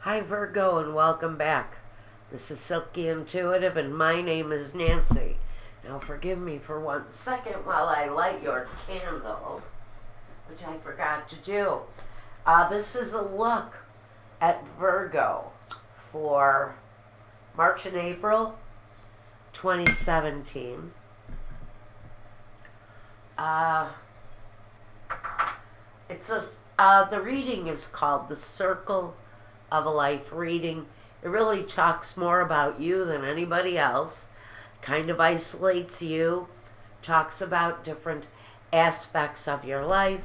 Hi Virgo and welcome back. This is Silky Intuitive and my name is Nancy. Now forgive me for 1 second while I light your candle, which I forgot to do. This is a look at Virgo for March and April 2017. The reading is called The Circle of a Life reading. It really talks more about you than anybody else, kind of isolates you, talks about different aspects of your life,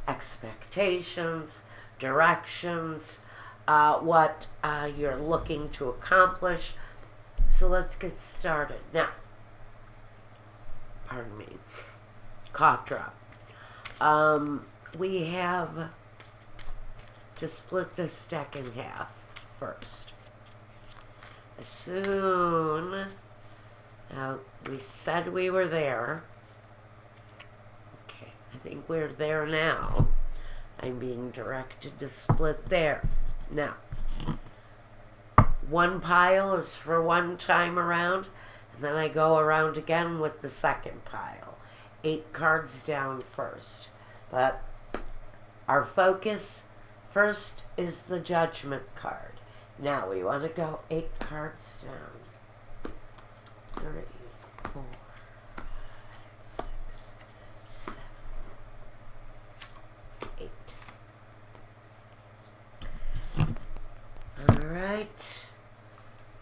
expectations, directions, what you're looking to accomplish. So let's get started. Now, pardon me, cough drop. We have to split this deck in half first. Now we said we were there. Okay, I think we're there now. I'm being directed to split there. Now, one pile is for one time around, and then I go around again with the second pile. 8 cards down first. But our focus first is the Judgment card. Now we want to go 8 cards down. 3, 4, 5, 6, 7, 8. All right.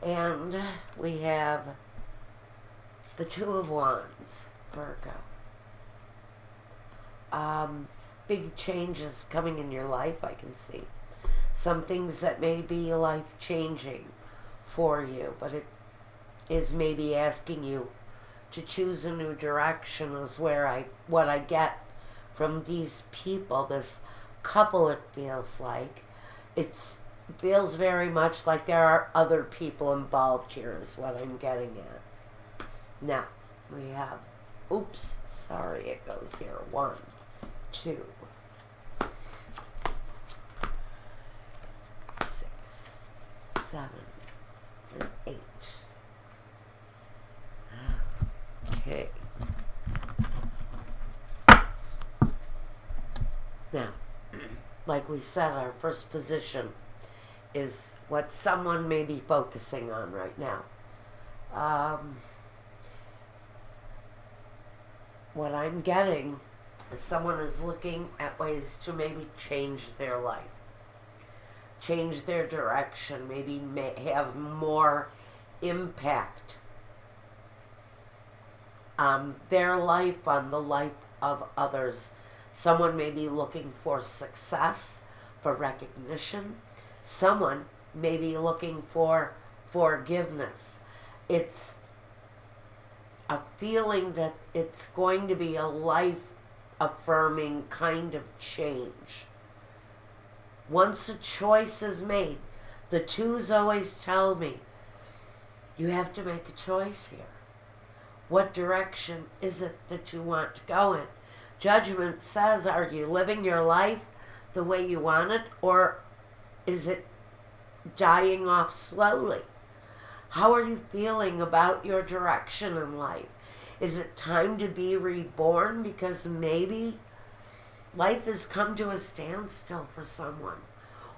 And we have the 2 of Wands, Virgo. Big changes coming in your life, I can see. Some things that may be life-changing for you, but it is maybe asking you to choose a new direction is what I get from these people, this couple it feels like. It feels very much like there are other people involved here is what I'm getting at. Now, we have, it goes here. 1, 2, 6, 7, and 8. Okay. Now, like we said, our first position is what someone may be focusing on right now. What I'm getting is someone is looking at ways to maybe change their life, change their direction, maybe have more impact on their life, on the life of others. Someone may be looking for success, for recognition. Someone may be looking for forgiveness. It's a feeling that it's going to be a life-affirming kind of change. Once a choice is made, the 2s always tell me, you have to make a choice here. What direction is it that you want to go in? Judgment says, are you living your life the way you want it, or is it dying off slowly? How are you feeling about your direction in life? Is it time to be reborn? Because maybe life has come to a standstill for someone,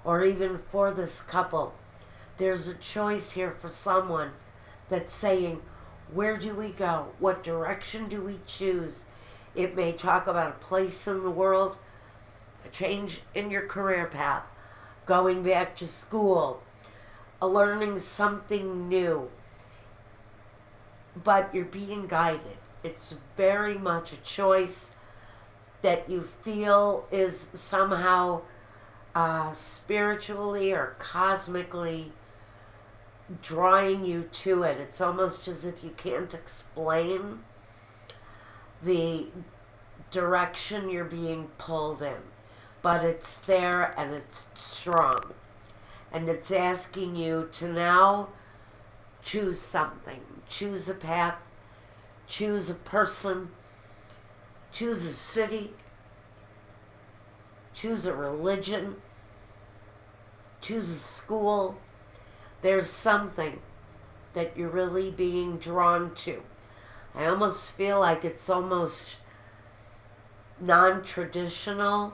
or even for this couple. There's a choice here for someone that's saying, where do we go? What direction do we choose? It may talk about a place in the world, a change in your career path, going back to school, learning something new. But you're being guided. It's very much a choice that you feel is somehow spiritually or cosmically drawing you to it. It's almost as if you can't explain the direction you're being pulled in. But it's there and it's strong. And it's asking you to now choose something. Choose a path. Choose a person. Choose a city. Choose a religion. choose a school. There's something that you're really being drawn to. I almost feel like it's almost non-traditional.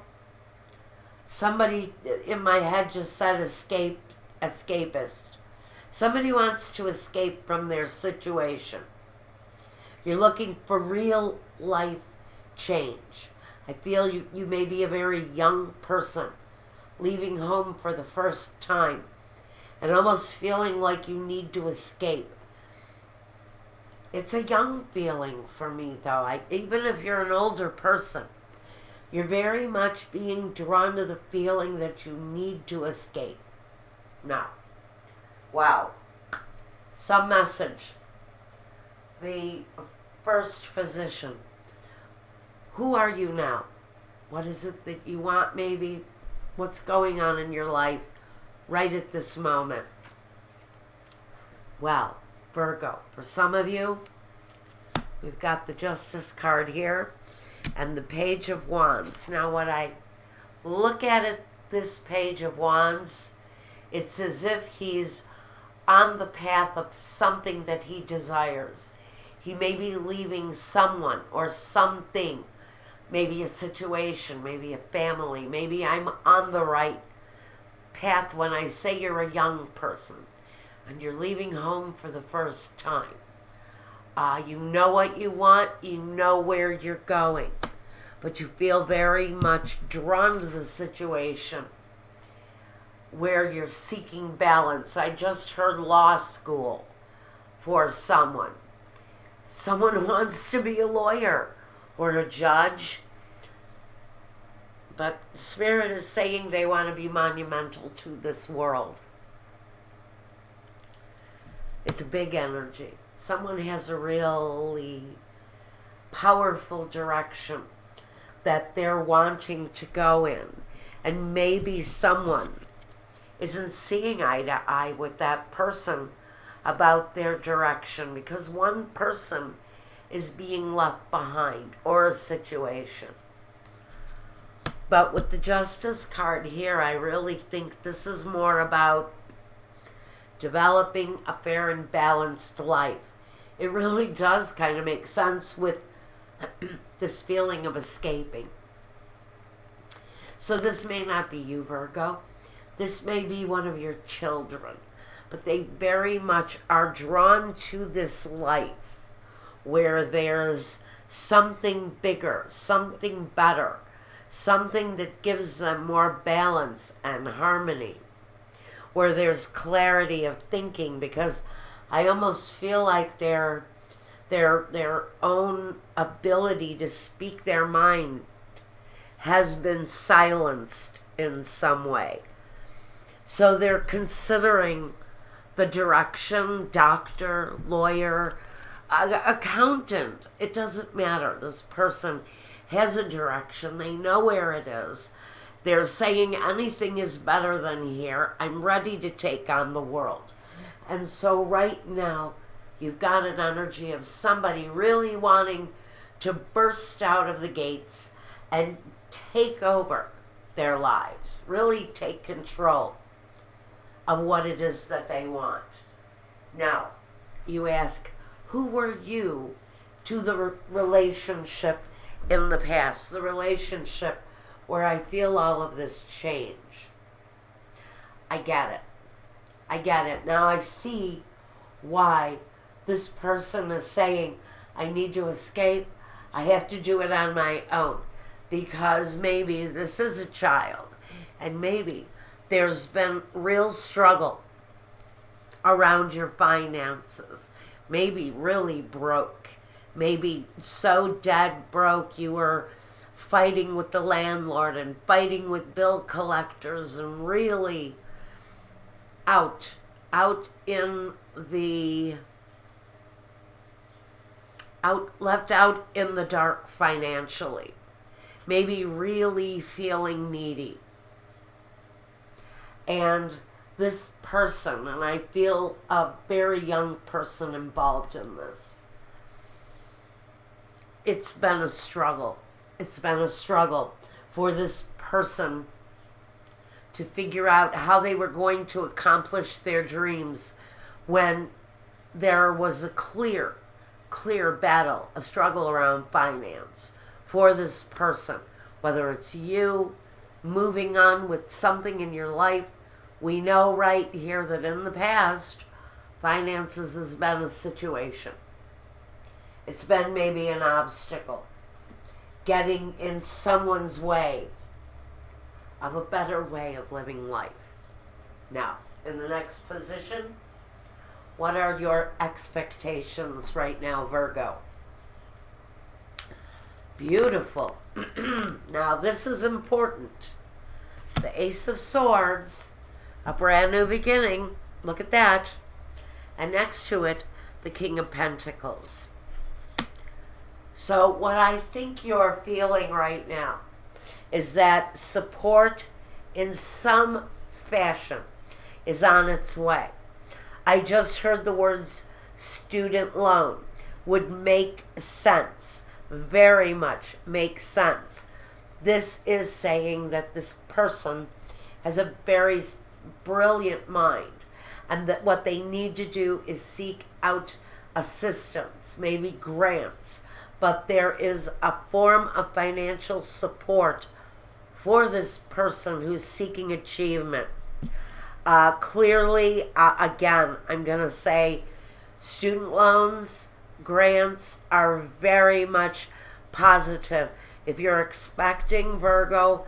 Somebody in my head just said escapist. Somebody wants to escape from their situation. You're looking for real life change. I feel you may be a very young person leaving home for the first time and almost feeling like you need to escape. It's a young feeling for me, though. Even if you're an older person, you're very much being drawn to the feeling that you need to escape. Now, wow. Some message. The first physician. Who are you now? What is it that you want, maybe? What's going on in your life right at this moment? Well, Virgo, for some of you, we've got the Justice card here and the Page of Wands. Now, when I look at it, this Page of Wands, it's as if he's on the path of something that he desires. He may be leaving someone or something, maybe a situation, maybe a family. Maybe I'm on the right path when I say you're a young person and you're leaving home for the first time. You know what you want, you know where you're going, but you feel very much drawn to the situation where you're seeking balance. I just heard law school for someone. Someone wants to be a lawyer or a judge, but Spirit is saying they want to be monumental to this world. It's a big energy. Someone has a really powerful direction that they're wanting to go in. And maybe someone isn't seeing eye to eye with that person about their direction because one person is being left behind or a situation. But with the Justice card here, I really think this is more about developing a fair and balanced life. It really does kind of make sense with this feeling of escaping. So this may not be you, Virgo. This may be one of your children. But they very much are drawn to this life where there's something bigger, something better, something that gives them more balance and harmony, where there's clarity of thinking, because I almost feel like their own ability to speak their mind has been silenced in some way. So they're considering the direction, doctor, lawyer, accountant. It doesn't matter. This person has a direction. They know where it is. They're saying anything is better than here. I'm ready to take on the world. And so right now, you've got an energy of somebody really wanting to burst out of the gates and take over their lives, really take control of what it is that they want. Now, you ask, who were you to the relationship in the past, the relationship where I feel all of this change? I get it. I get it. Now I see why this person is saying, I need to escape. I have to do it on my own. Because maybe this is a child. And maybe there's been real struggle around your finances. Maybe really broke. Maybe so dead broke you were fighting with the landlord and fighting with bill collectors and really out in the left out in the dark financially. Maybe really feeling needy. And this person, and I feel a very young person involved in this, it's been a struggle. It's been a struggle for this person to figure out how they were going to accomplish their dreams when there was a clear battle, a struggle around finance for this person. Whether it's you moving on with something in your life, we know right here that in the past, finances has been a situation. It's been maybe an obstacle, getting in someone's way of a better way of living life. Now, in the next position, what are your expectations right now, Virgo? Beautiful. Now, this is important. The Ace of Swords, a brand new beginning. Look at that. And next to it, the King of Pentacles. So what I think you're feeling right now is that support in some fashion is on its way. I just heard the words student loan would make sense, very much make sense. This is saying that this person has a very brilliant mind, and that what they need to do is seek out assistance, maybe grants, but there is a form of financial support for this person who's seeking achievement. Clearly, again, I'm going to say student loans, grants are very much positive. If you're expecting, Virgo,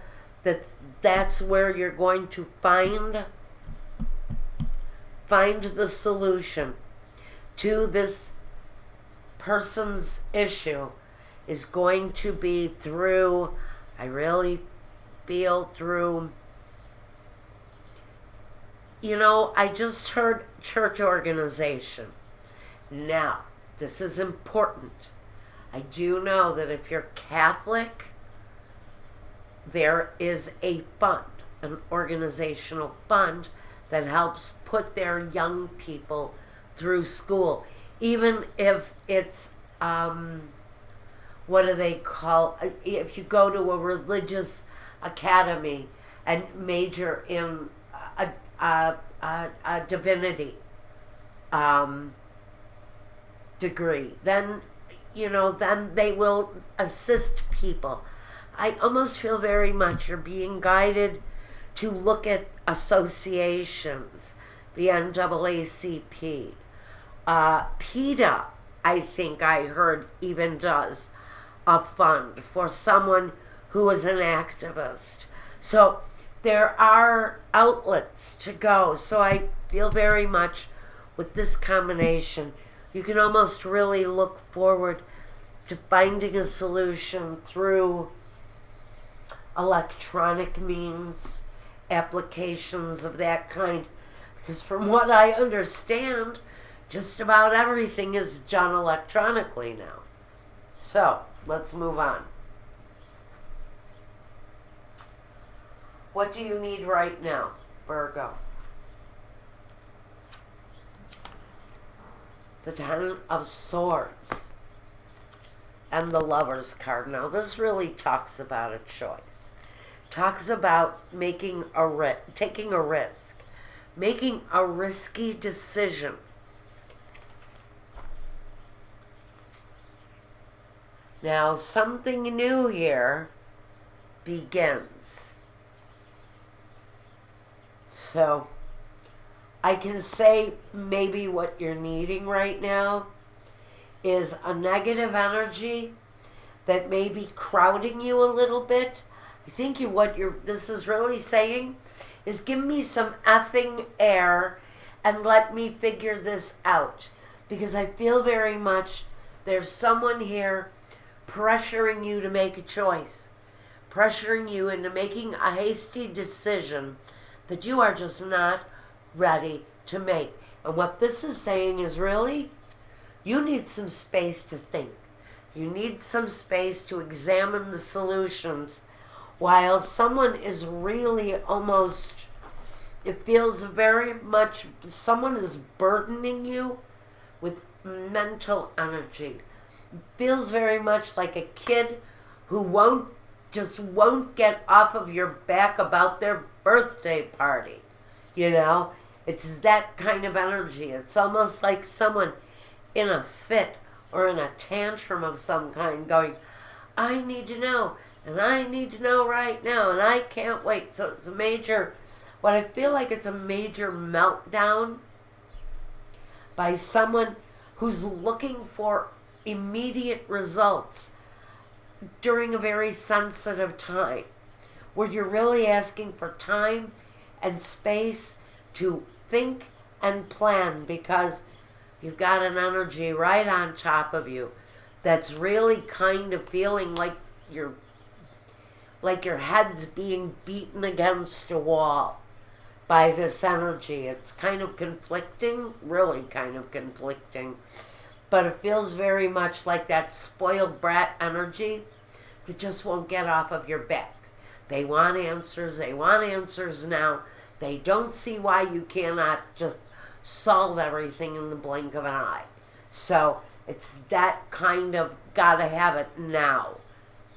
that's where you're going to find the solution to this person's issue is going to be through, I really feel through, I just heard church organization. Now, this is important. I do know that if you're Catholic, there is a fund, an organizational fund that helps put their young people through school. Even if it's, what do they call, if you go to a religious academy and major in a divinity degree, then, then they will assist people. I almost feel very much you're being guided to look at associations, the NAACP. PETA, I think I heard, even does a fund for someone who is an activist. So there are outlets to go. So I feel very much with this combination, you can almost really look forward to finding a solution through electronic means, applications of that kind. Because from what I understand, just about everything is done electronically now. So, let's move on. What do you need right now, Virgo? The Ten of Swords and the Lover's card. Now, this really talks about a choice. Talks about taking a risk, making a risky decision. Now, something new here begins. So, I can say maybe what you're needing right now is a negative energy that may be crowding you a little bit. I think this is really saying is give me some effing air and let me figure this out. Because I feel very much there's someone here pressuring you to make a choice, pressuring you into making a hasty decision that you are just not ready to make. And what this is saying is really, you need some space to think. You need some space to examine the solutions while someone is really almost, it feels very much, someone is burdening you with mental energy. It feels very much like a kid who won't get off of your back about their birthday party. You know, it's that kind of energy. It's almost like someone in a fit or in a tantrum of some kind going, I need to know, and I need to know right now, and I can't wait. So it's a major, what I feel like it's a major meltdown by someone who's looking for immediate results during a very sensitive time, where you're really asking for time and space to think and plan, because you've got an energy right on top of you that's really kind of feeling like your head's being beaten against a wall by this energy. It's kind of conflicting, really kind of conflicting, but it feels very much like that spoiled brat energy that just won't get off of your back. They want answers now. They don't see why you cannot just solve everything in the blink of an eye. So it's that kind of gotta have it now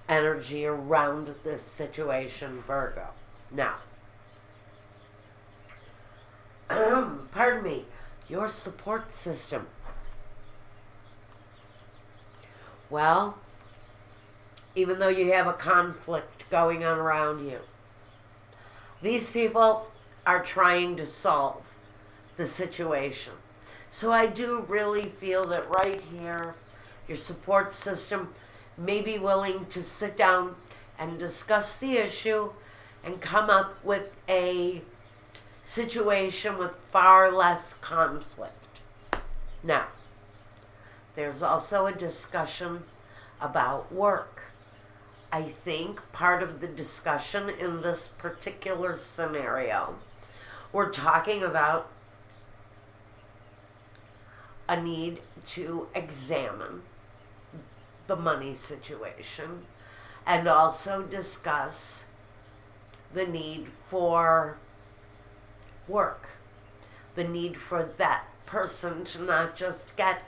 energy around this situation, Virgo. Now, pardon me, your support system. Well, even though you have a conflict going on around you, these people are trying to solve the situation. So I do really feel that right here, your support system may be willing to sit down and discuss the issue and come up with a situation with far less conflict. Now, there's also a discussion about work. I think part of the discussion in this particular scenario, we're talking about a need to examine the money situation and also discuss the need for work, the need for that person to not just get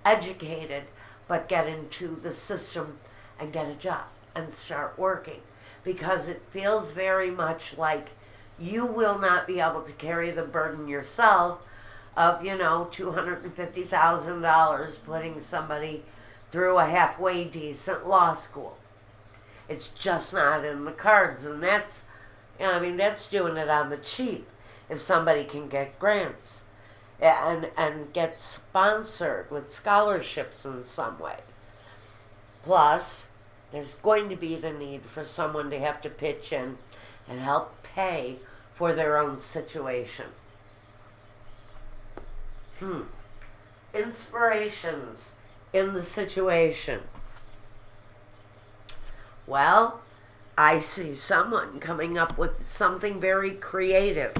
educated, but get into the system and get a job and start working, because it feels very much like you will not be able to carry the burden yourself of, $250,000 putting somebody through a halfway decent law school. It's just not in the cards, and that's doing it on the cheap. If somebody can get grants and get sponsored with scholarships in some way. Plus, there's going to be the need for someone to have to pitch in and help pay for their own situation. Inspirations in the situation. Well, I see someone coming up with something very creative.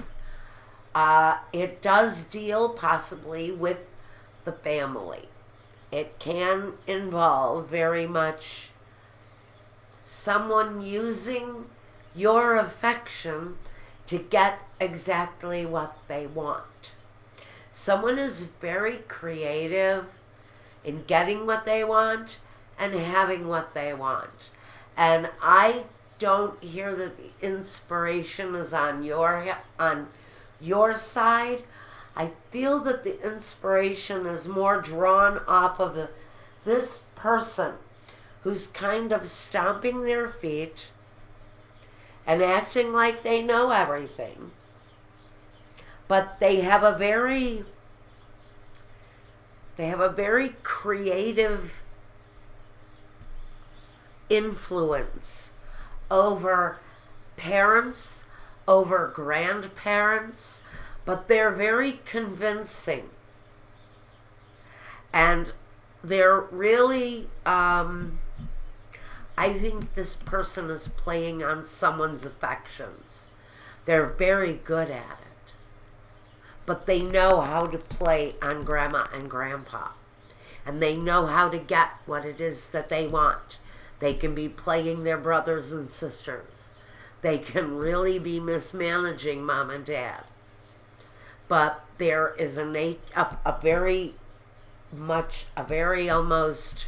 It does deal possibly with the family. It can involve very much someone using your affection to get exactly what they want. Someone is very creative in getting what they want and having what they want. And I don't hear that the inspiration is on your side. I feel that the inspiration is more drawn off of this person who's kind of stomping their feet and acting like they know everything. But they have a very creative influence over parents, over grandparents, but they're very convincing. And they're really, I think this person is playing on someone's affections. They're very good at it. But they know how to play on grandma and grandpa. And they know how to get what it is that they want. They can be playing their brothers and sisters. They can really be mismanaging mom and dad. But there is a very almost,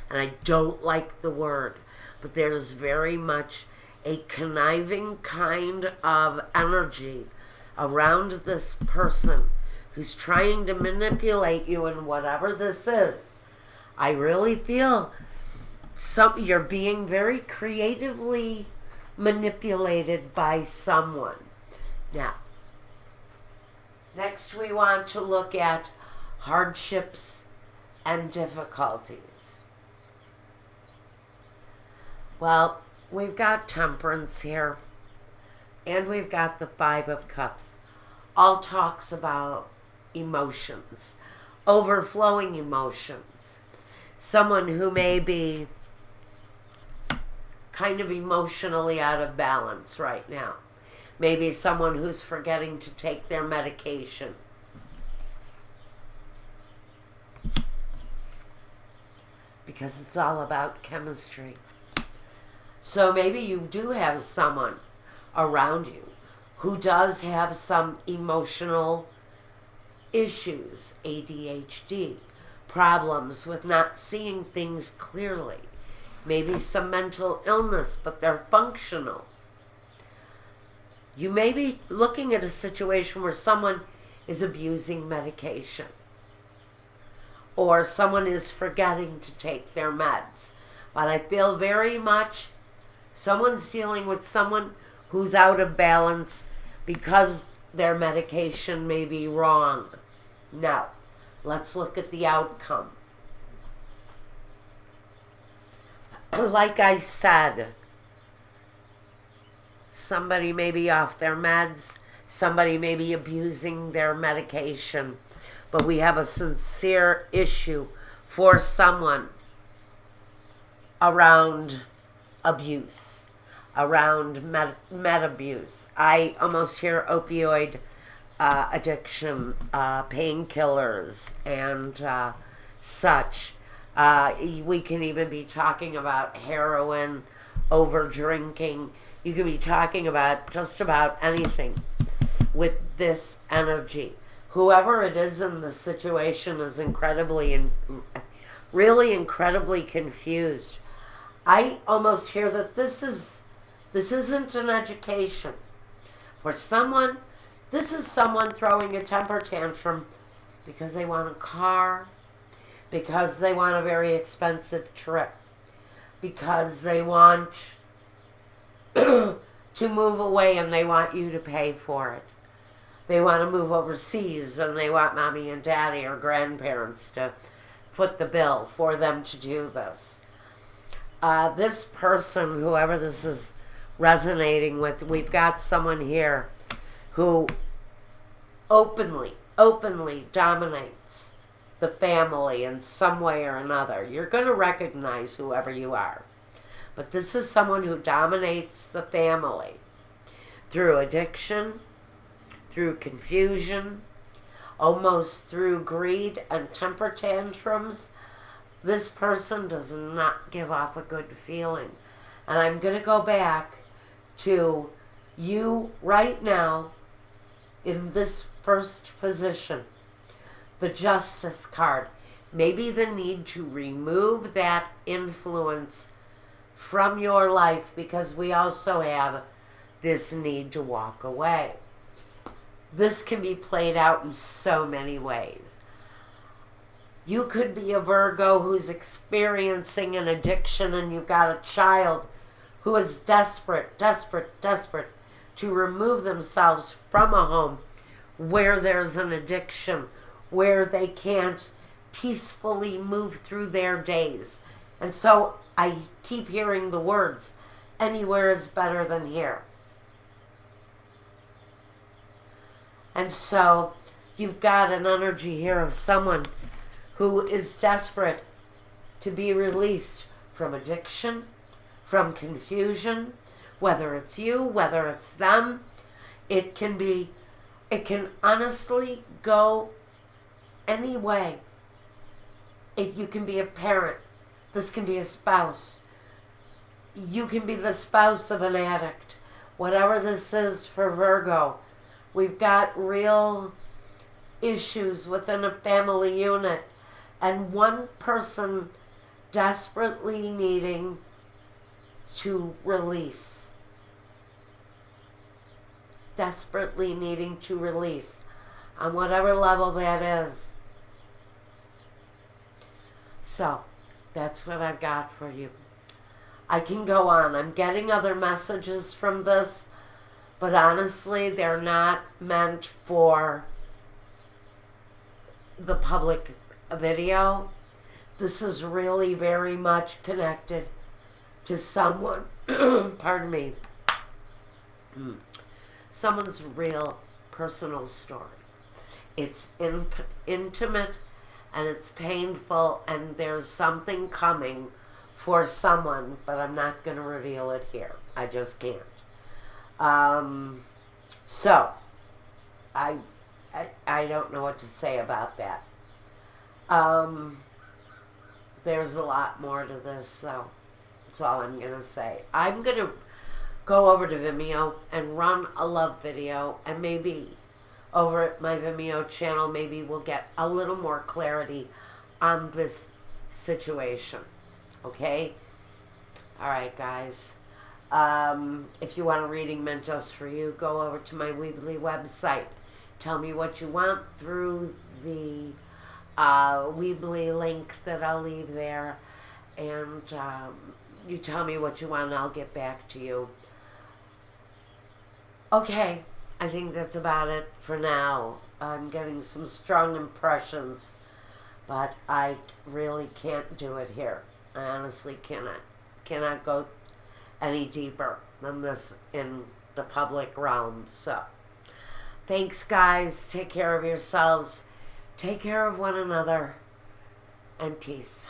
and I don't like the word, but there's very much a conniving kind of energy around this person who's trying to manipulate you in whatever this is. I really feel you're being very creatively manipulated by someone. Now, next we want to look at hardships and difficulties. Well, we've got Temperance here, and we've got the Five of Cups. All talks about emotions, overflowing emotions. Someone who may be kind of emotionally out of balance right now. Maybe someone who's forgetting to take their medication. Because it's all about chemistry. So maybe you do have someone around you who does have some emotional issues, ADHD, problems with not seeing things clearly. Maybe some mental illness, but they're functional. You may be looking at a situation where someone is abusing medication, or someone is forgetting to take their meds. But I feel very much someone's dealing with someone who's out of balance because their medication may be wrong. Now, let's look at the outcome. Like I said, somebody may be off their meds, somebody may be abusing their medication, but we have a sincere issue for someone around abuse, around med abuse. I almost hear opioid addiction, painkillers, and such. We can even be talking about heroin, over drinking. You can be talking about just about anything with this energy. Whoever it is in the situation is really incredibly confused. I almost hear that this isn't an education. For someone, this is someone throwing a temper tantrum because they want a car, because they want a very expensive trip, because they want to move away and they want you to pay for it. They want to move overseas and they want mommy and daddy or grandparents to foot the bill for them to do this. This person, whoever this is resonating with, we've got someone here who openly dominates the family in some way or another. You're going to recognize whoever you are. But this is someone who dominates the family through addiction, through confusion, almost through greed and temper tantrums. This person does not give off a good feeling. And I'm going to go back to you right now in this first position. The Justice card. Maybe the need to remove that influence from your life, because we also have this need to walk away. This can be played out in so many ways. You could be a Virgo who's experiencing an addiction, and you've got a child who is desperate to remove themselves from a home where there's an addiction, where they can't peacefully move through their days. And so I keep hearing the words, anywhere is better than here. And so you've got an energy here of someone who is desperate to be released from addiction, from confusion, whether it's you, whether it's them. It can honestly go any way. You can be a parent. This can be a spouse. You can be the spouse of an addict. Whatever this is for Virgo, we've got real issues within a family unit, and one person desperately needing to release desperately needing to release on whatever level that is. So, that's what I've got for you. I can go on. I'm getting other messages from this, but honestly, they're not meant for the public video. This is really very much connected to someone, pardon me, someone's real personal story. It's intimate and it's painful, and there's something coming for someone, but I'm not going to reveal it here. I just can't. So, I don't know what to say about that. There's a lot more to this, so that's all I'm going to say. I'm going to go over to Vimeo and run a love video, and maybe over at my Vimeo channel, maybe we'll get a little more clarity on this situation. Okay? All right, guys. If you want a reading meant just for you, go over to my Weebly website. Tell me what you want through the Weebly link that I'll leave there. And you tell me what you want and I'll get back to you. Okay, I think that's about it for now. I'm getting some strong impressions, but I really can't do it here. I honestly cannot go any deeper than this in the public realm. So, thanks, guys. Take care of yourselves. Take care of one another. And peace.